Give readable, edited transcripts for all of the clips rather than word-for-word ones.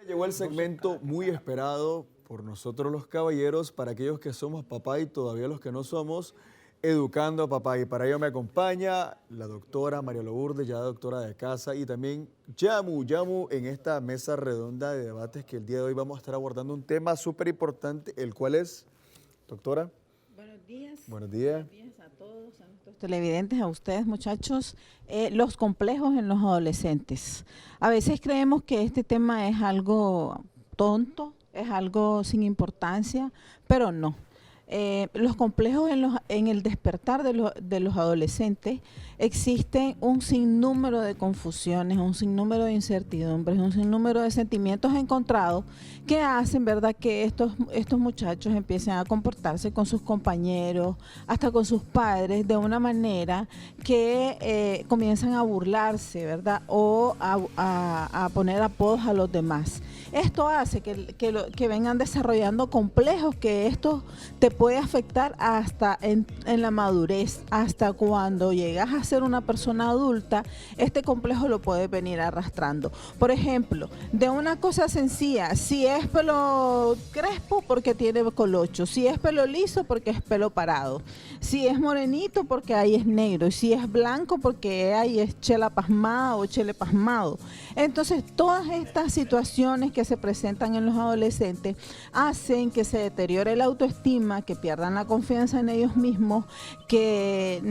Llegó el segmento muy esperado por nosotros los caballeros, para aquellos que somos papá y todavía los que no somos, educando a papá. Y para ello me acompaña la doctora María Lourdes, ya doctora de casa, y también Yamu en esta mesa redonda de debates que el día de hoy vamos a estar abordando un tema súper importante, el cual es, doctora. Buenos días. Buenos días. Buenos días a todos, a nuestros televidentes, a ustedes muchachos. Los complejos en los adolescentes. A veces creemos que este tema es algo tonto, es algo sin importancia, pero no. Los complejos en el despertar de los adolescentes existen un sinnúmero de confusiones, un sinnúmero de incertidumbres, un sinnúmero de sentimientos encontrados que hacen, ¿verdad?, que estos muchachos empiecen a comportarse con sus compañeros, hasta con sus padres, de una manera que comienzan a burlarse, ¿verdad?, o a poner apodos a los demás. Esto hace que vengan desarrollando complejos, que esto te puede afectar hasta en la madurez, hasta cuando llegas a ser una persona adulta, este complejo lo puedes venir arrastrando. Por ejemplo, de una cosa sencilla, si es pelo crespo porque tiene colocho, si es pelo liso porque es pelo parado, si es morenito porque ahí es negro, y si es blanco porque ahí es chela pasmada o chele pasmado. Entonces, todas estas situaciones que se presentan en los adolescentes hacen que se deteriore la autoestima, que pierdan la confianza en ellos mismos, que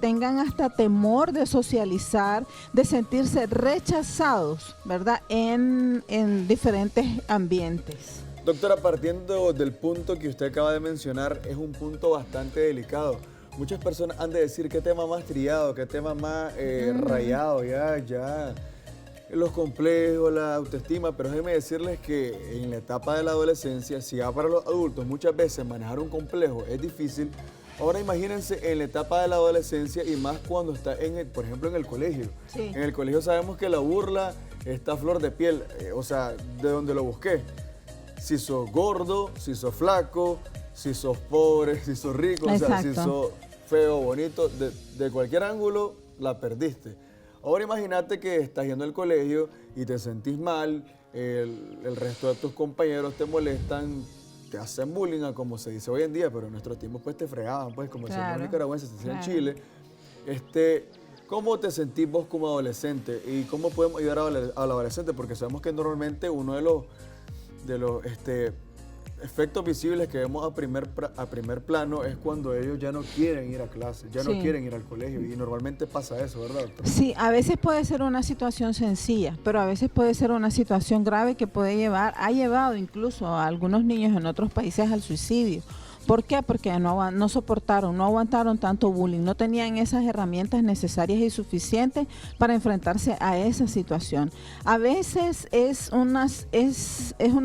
tengan hasta temor de socializar, de sentirse rechazados, ¿verdad?, en diferentes ambientes. Doctora, partiendo del punto que usted acaba de mencionar, es un punto bastante delicado. Muchas personas han de decir qué tema más trillado, qué tema más rayado, ya los complejos, la autoestima, pero déjenme decirles que en la etapa de la adolescencia, si ya para los adultos muchas veces manejar un complejo es difícil, ahora imagínense en la etapa de la adolescencia y más cuando está, por ejemplo, en el colegio. Sí. En el colegio sabemos que la burla está a flor de piel, o sea, de donde lo busqué. Si sos gordo, si sos flaco, si sos pobre, si sos rico, o sea, si sos feo, bonito, de cualquier ángulo la perdiste. Ahora imagínate que estás yendo al colegio y te sentís mal, el resto de tus compañeros te molestan, te hacen bullying, como se dice hoy en día, pero en nuestros tiempos pues te fregaban, pues como decían los nicaragüenses, se decía en Chile. ¿Cómo te sentís vos como adolescente y cómo podemos ayudar al adolescente? Porque sabemos que normalmente uno de los efectos visibles que vemos a primer plano es cuando ellos ya no quieren ir a clase, ya no quieren ir al colegio, y normalmente pasa eso, ¿verdad, doctor? Sí, a veces puede ser una situación sencilla, pero a veces puede ser una situación grave que ha llevado incluso a algunos niños en otros países al suicidio. ¿Por qué? Porque no soportaron, no aguantaron tanto bullying, no tenían esas herramientas necesarias y suficientes para enfrentarse a esa situación. A veces es una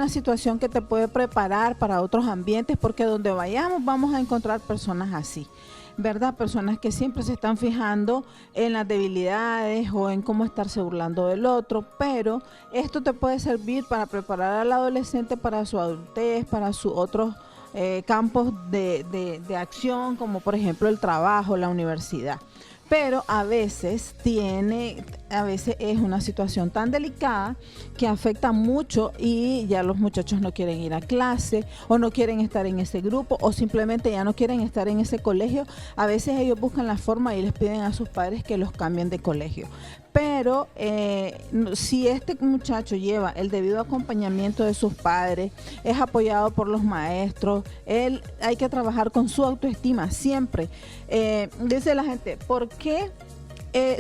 situación que te puede preparar para otros ambientes, porque donde vayamos vamos a encontrar personas así, ¿verdad? Personas que siempre se están fijando en las debilidades o en cómo estarse burlando del otro, pero esto te puede servir para preparar al adolescente para su adultez, para sus otros campos de acción, como por ejemplo el trabajo, la universidad. Pero a veces es una situación tan delicada que afecta mucho y ya los muchachos no quieren ir a clase o no quieren estar en ese grupo o simplemente ya no quieren estar en ese colegio. A veces ellos buscan la forma y les piden a sus padres que los cambien de colegio. Pero si este muchacho lleva el debido acompañamiento de sus padres, es apoyado por los maestros, hay que trabajar con su autoestima siempre. Dice la gente, ¿por qué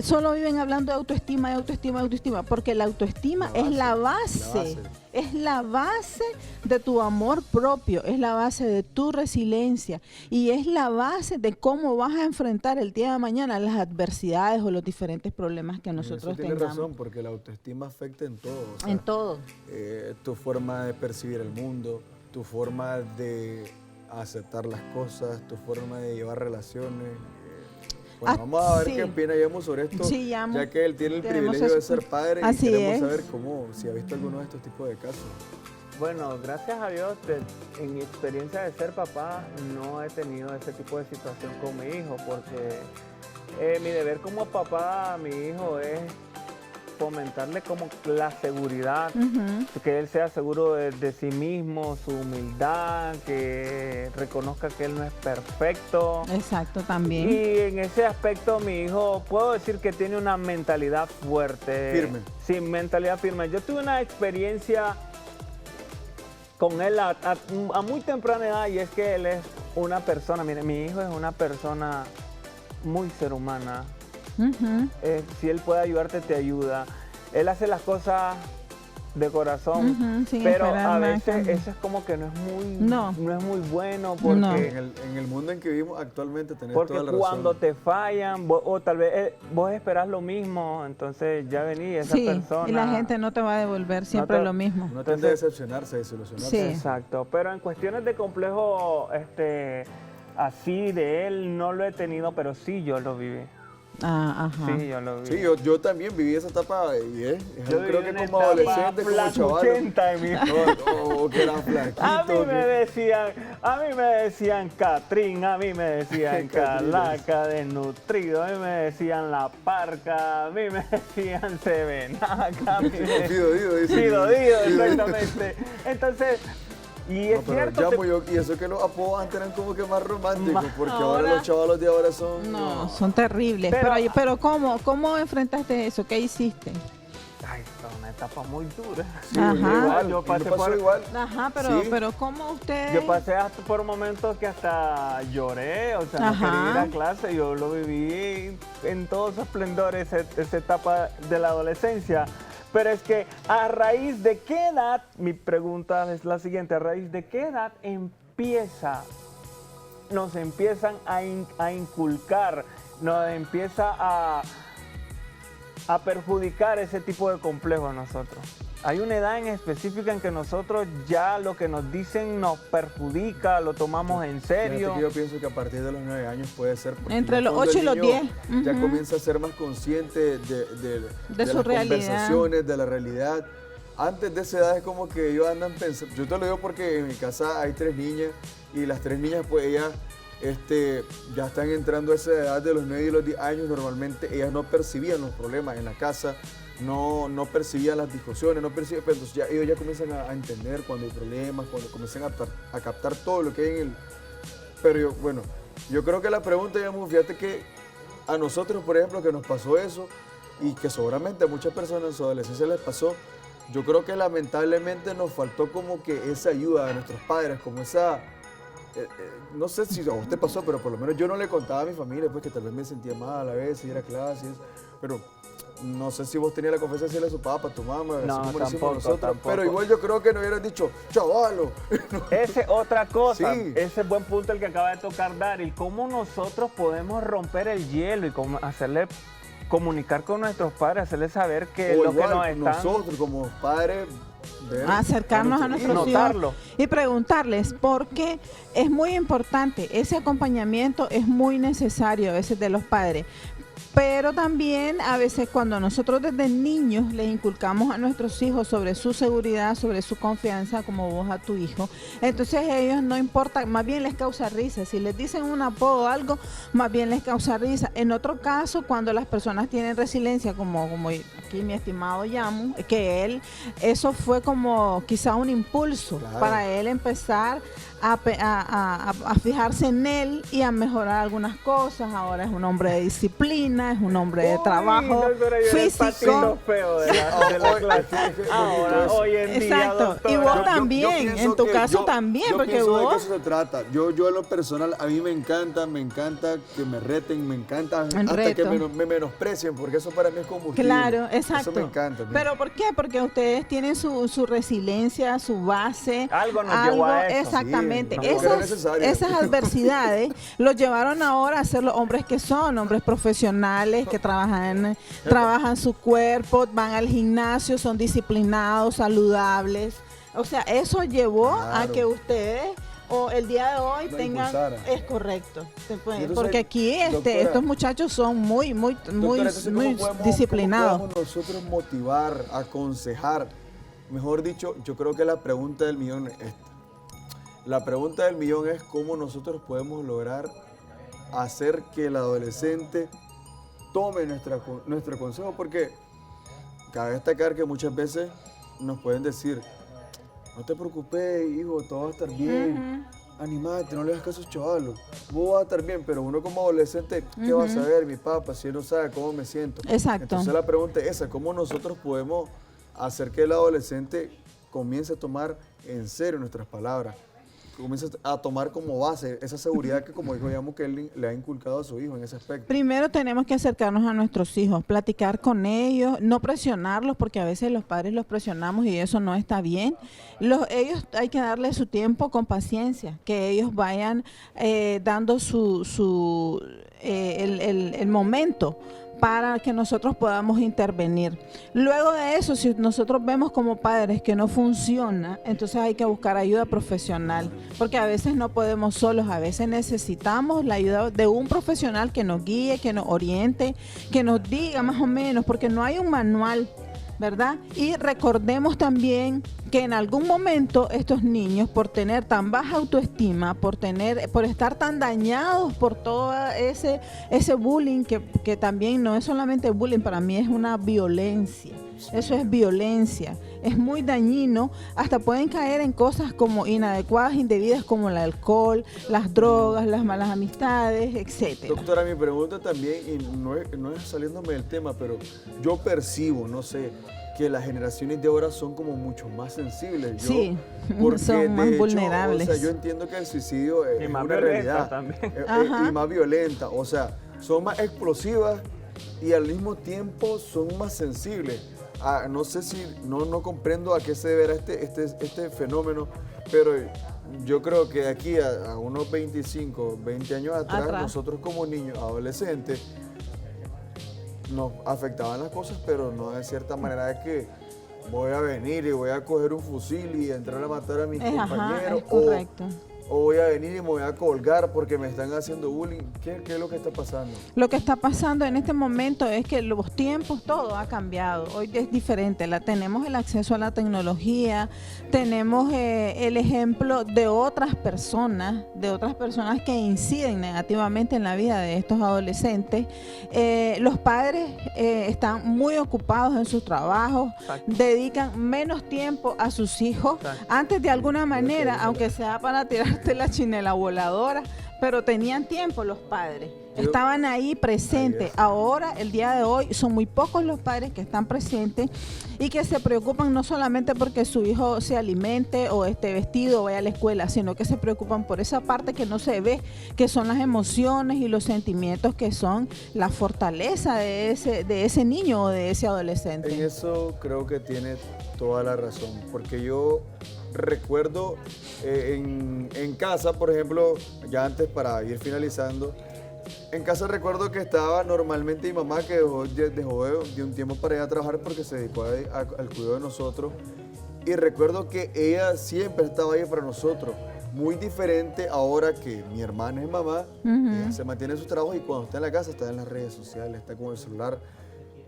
solo viven hablando de autoestima, de autoestima, de autoestima? Porque la autoestima es la base. Es la base de tu amor propio, es la base de tu resiliencia y es la base de cómo vas a enfrentar el día de mañana las adversidades o los diferentes problemas que nosotros tengamos. Tienes razón, porque la autoestima afecta en todo. O sea, en todo. Tu forma de percibir el mundo, tu forma de aceptar las cosas, tu forma de llevar relaciones. Bueno, vamos a ver qué opina Yamu sobre esto, ya que él tiene el privilegio de ser padre y queremos saber si ha visto alguno de estos tipos de casos. Bueno, gracias a Dios, en mi experiencia de ser papá, no he tenido ese tipo de situación con mi hijo, porque mi deber como papá a mi hijo es fomentarle como la seguridad, que él sea seguro de sí mismo, su humildad, que reconozca que él no es perfecto. Exacto, también. Y en ese aspecto mi hijo, puedo decir que tiene una mentalidad fuerte. Firme. Sí, mentalidad firme. Yo tuve una experiencia con él a muy temprana edad, y es que él es una persona, mire, mi hijo es una persona muy ser humana. Si él puede ayudarte, te ayuda. Él hace las cosas de corazón, pero a veces eso es como que no es muy bueno, porque en el mundo en que vivimos actualmente tenés porque toda la razón. cuando te fallan, o tal vez vos esperás lo mismo, entonces ya vení esa persona. Y la gente no te va a devolver siempre lo mismo. No tiende a decepcionarse, desilusionarse. Sí. Exacto, pero en cuestiones de complejo así de él no lo he tenido, pero sí yo lo viví. Sí, yo lo viví. Sí, yo también viví esa etapa y yo creo que como adolescente, como chaval. O que era flaquito. A mí me decían Catrín, a mí me decían Calaca, desnutrido, a mí me decían La Parca, a mí me decían Sevenaca. Fido, exactamente. Entonces, y es cierto. Y eso que los apodos antes eran como que más románticos, porque ahora los chavalos de ahora son... No, son terribles. Pero ¿cómo enfrentaste eso? ¿Qué hiciste? Ay, fue una etapa muy dura. Sí, igual, yo pasé por igual. Pero ¿cómo usted...? Yo pasé hasta por momentos que hasta lloré, o sea, no quería ir a clase. Yo lo viví en todo su esplendor, esa etapa de la adolescencia. Pero es que a raíz de qué edad, mi pregunta es la siguiente, a raíz de qué edad nos empiezan a inculcar, nos empieza a perjudicar ese tipo de complejo a nosotros. Hay una edad en específica en que nosotros ya lo que nos dicen nos perjudica, lo tomamos en serio. Yo pienso que a partir de los 9 años puede ser. Entre los 8 y los 10. Ya comienza a ser más consciente de su las realidad. Conversaciones, de la realidad. Antes de esa edad es como que ellos andan pensando. Yo te lo digo porque en mi casa hay 3 niñas y las 3 niñas pues ellas ya están entrando a esa edad de los 9 y los 10 años. Normalmente ellas no percibían los problemas en la casa. No percibían las discusiones, pero entonces ellos ya comienzan a entender cuando hay problemas, cuando comienzan a captar todo lo que hay en el... Pero yo creo que la pregunta, fíjate que a nosotros, por ejemplo, que nos pasó eso y que seguramente a muchas personas en su adolescencia les pasó, yo creo que lamentablemente nos faltó como que esa ayuda de nuestros padres, como esa... no sé si a usted pasó, pero por lo menos yo no le contaba a mi familia, pues que tal vez me sentía mal a veces, ir a clases, pero... No sé si vos tenías la confianza de decirle a su papá, a tu mamá, no, así como tampoco, nosotros. tampoco. Pero igual yo creo que no hubieran dicho, chavalo. Esa es otra cosa, Sí. ese es buen punto el que acaba de tocar Daryl. ¿Cómo nosotros podemos romper el hielo y comunicar con nuestros padres, hacerles saber que lo que nos están... Nosotros como padres... acercarnos a nuestros notarlo. hijos y preguntarles, porque es muy importante, ese acompañamiento es muy necesario a veces de los padres. Pero también a veces cuando nosotros desde niños les inculcamos a nuestros hijos sobre su seguridad, sobre su confianza, como vos a tu hijo, entonces ellos no importa, más bien les causa risa. Si les dicen un apodo o algo, más bien les causa risa. En otro caso, cuando las personas tienen resiliencia, como aquí mi estimado Yamu, que eso fue como quizá un impulso para él empezar a fijarse en él y a mejorar algunas cosas. Ahora es un hombre de disciplina, es un hombre de trabajo físico. Feo de la clase. Ahora, hoy en día, exacto. doctora. Y vos también, en tu caso también, porque vos... de que eso se trata. Yo en lo personal, a mí me encanta que me reten, me encanta hasta que me menosprecien, porque eso para mí es combustible. Claro, exacto. Eso me encanta. ¿Pero por qué? Porque ustedes tienen su resiliencia, su base. Algo nos llevó a eso. Exactamente. Sí, esas adversidades los llevaron ahora a ser los hombres que son, hombres profesionales que trabajan su cuerpo, van al gimnasio, son disciplinados, saludables. O sea, eso llevó a que ustedes o el día de hoy tengan... Es correcto. Porque aquí doctora, estos muchachos son muy disciplinados. ¿Cómo podemos nosotros motivar, aconsejar? Mejor dicho, yo creo que la pregunta del millón es esta. La pregunta del millón es cómo nosotros podemos lograr hacer que el adolescente tome nuestro consejo, porque cabe destacar que muchas veces nos pueden decir, no te preocupes, hijo, todo va a estar bien. Animate, no le hagas caso a esos chavalos. Vos vas a estar bien, pero uno como adolescente, ¿qué va a saber mi papá si él no sabe cómo me siento? Exacto. Entonces la pregunta es esa, ¿cómo nosotros podemos hacer que el adolescente comience a tomar en serio nuestras palabras? Comienza a tomar como base esa seguridad que, como dijo Yamo, que él le ha inculcado a su hijo en ese aspecto. Primero tenemos que acercarnos a nuestros hijos, platicar con ellos, no presionarlos, porque a veces los padres los presionamos y eso no está bien. Ellos hay que darles su tiempo con paciencia, que ellos vayan dando el momento para que nosotros podamos intervenir. Luego de eso, si nosotros vemos como padres que no funciona, entonces hay que buscar ayuda profesional, porque a veces no podemos solos, a veces necesitamos la ayuda de un profesional que nos guíe, que nos oriente, que nos diga más o menos, porque no hay un manual, ¿verdad? Y recordemos también que en algún momento estos niños, por tener tan baja autoestima, por estar tan dañados por todo ese bullying, que también no es solamente bullying, para mí es una violencia. Eso es violencia, es muy dañino, hasta pueden caer en cosas como inadecuadas, indebidas, como el alcohol, las drogas, las malas amistades, etc. Doctora, mi pregunta también, y no es saliéndome del tema, pero yo percibo, no sé, que las generaciones de ahora son como mucho más sensibles. Sí, son más vulnerables. O sea, yo entiendo que el suicidio es más una realidad. También. Y más violenta. O sea, son más explosivas y al mismo tiempo son más sensibles. No sé si, no comprendo a qué se deberá este fenómeno, pero yo creo que de aquí a unos 25, 20 años atrás, nosotros como niños, adolescentes, nos afectaban las cosas, pero no de cierta manera de que voy a venir y voy a coger un fusil y entrar a matar a mis compañeros. Correcto. O voy a venir y me voy a colgar porque me están haciendo bullying. ¿Qué es lo que está pasando? Lo que está pasando en este momento es que los tiempos, todo ha cambiado. Hoy es diferente. Tenemos el acceso a la tecnología, tenemos el ejemplo de otras personas que inciden negativamente en la vida de estos adolescentes. Los padres están muy ocupados en sus trabajos, dedican menos tiempo a sus hijos. Antes, de alguna manera, aunque sea para tirar la chinela voladora, pero tenían tiempo los padres, estaban ahí presentes. Ahora, el día de hoy, son muy pocos los padres que están presentes y que se preocupan no solamente porque su hijo se alimente o esté vestido o vaya a la escuela, sino que se preocupan por esa parte que no se ve, que son las emociones y los sentimientos, que son la fortaleza de ese niño o de ese adolescente. En eso creo que tiene toda la razón, porque yo recuerdo en casa, por ejemplo, ya antes para ir finalizando, en casa recuerdo que estaba normalmente mi mamá, que dejó de un tiempo para ir a trabajar porque se dedicó al cuidado de nosotros, y recuerdo que ella siempre estaba ahí para nosotros. Muy diferente ahora que mi hermana es mamá, ella se mantiene en su trabajo y cuando está en la casa está en las redes sociales, está con el celular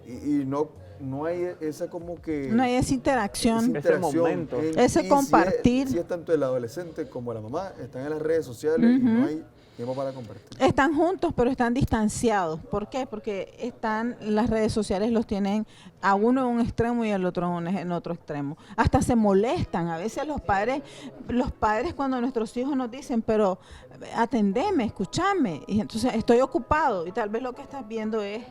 y no hay esa como que... No hay esa interacción. Ese momento. Ese compartir. Si es tanto el adolescente como la mamá, están en las redes sociales y no hay tiempo para compartir. Están juntos, pero están distanciados. ¿Por qué? Porque las redes sociales los tienen a uno en un extremo y al otro en otro extremo. Hasta se molestan. A veces los padres cuando nuestros hijos nos dicen, pero atendeme, escúchame. Y entonces estoy ocupado y tal vez lo que estás viendo es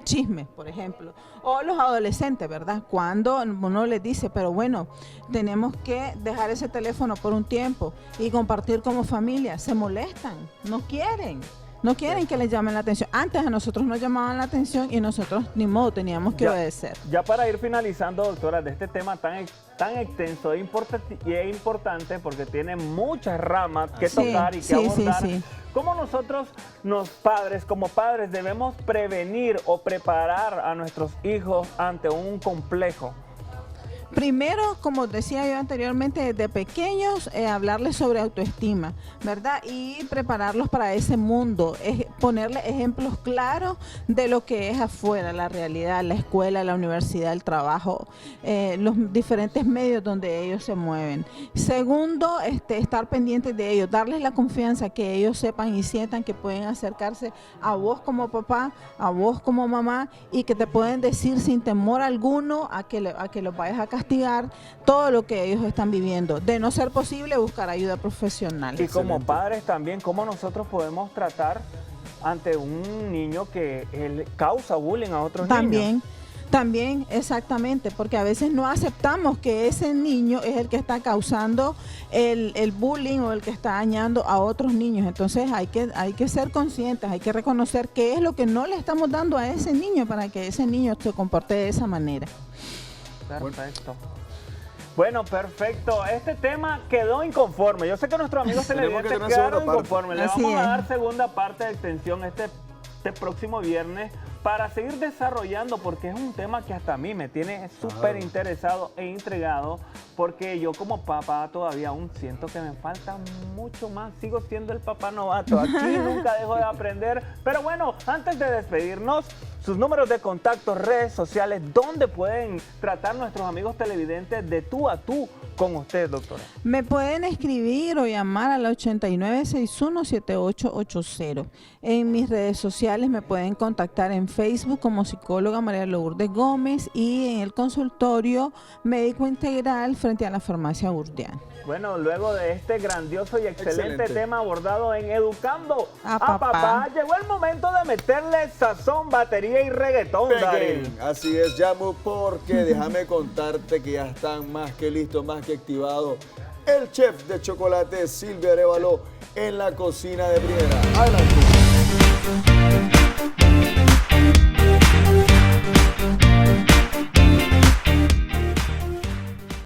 chismes, por ejemplo, o los adolescentes, ¿verdad? Cuando uno les dice, pero bueno, tenemos que dejar ese teléfono por un tiempo y compartir como familia, se molestan, no quieren que les llamen la atención. Antes a nosotros nos llamaban la atención y nosotros ni modo teníamos que obedecer. Ya para ir finalizando, doctora, de este tema tan extenso e importante porque tiene muchas ramas que tocar y que abordar. ¿Cómo nosotros, como padres, debemos prevenir o preparar a nuestros hijos ante un complejo? Primero, como decía yo anteriormente, desde pequeños, hablarles sobre autoestima, ¿verdad? Y prepararlos para ese mundo, ponerles ejemplos claros de lo que es afuera, la realidad, la escuela, la universidad, el trabajo, los diferentes medios donde ellos se mueven. Segundo, estar pendientes de ellos, darles la confianza, que ellos sepan y sientan que pueden acercarse a vos como papá, a vos como mamá, y que te pueden decir sin temor alguno a que los vayas a castigar todo lo que ellos están viviendo. De no ser posible, buscar ayuda profesional. Y como padres también, ¿cómo nosotros podemos tratar ante un niño que él causa bullying a otros niños? También, exactamente, porque a veces no aceptamos que ese niño es el que está causando el bullying o el que está dañando a otros niños. Entonces hay que ser conscientes, hay que reconocer qué es lo que no le estamos dando a ese niño para que ese niño se comporte de esa manera. Perfecto. Bueno, perfecto. Este tema quedó inconforme. Yo sé que nuestros amigos televidentes quedaron inconformes. Le vamos a dar segunda parte de extensión este próximo viernes para seguir desarrollando, porque es un tema que hasta a mí me tiene súper interesado e intrigado, porque yo como papá todavía aún siento que me falta mucho más. Sigo siendo el papá novato. Aquí nunca dejo de aprender. Pero bueno, antes de despedirnos, sus números de contacto, redes sociales, ¿dónde pueden tratar nuestros amigos televidentes de tú a tú con usted, doctora? Me pueden escribir o llamar al 8961-7880. En mis redes sociales me pueden contactar en Facebook como psicóloga María Lourdes Gómez y en el consultorio médico integral frente a la farmacia Urdiana. Bueno, luego de este grandioso y excelente tema abordado en Educando a Papá, llegó el momento de meterle sazón, batería y reggaetón, Darín. Así es, Yamu, porque déjame contarte que ya están más que listos, más que activados. El chef de chocolate Silvia Arévalo en la cocina de primera. Adelante.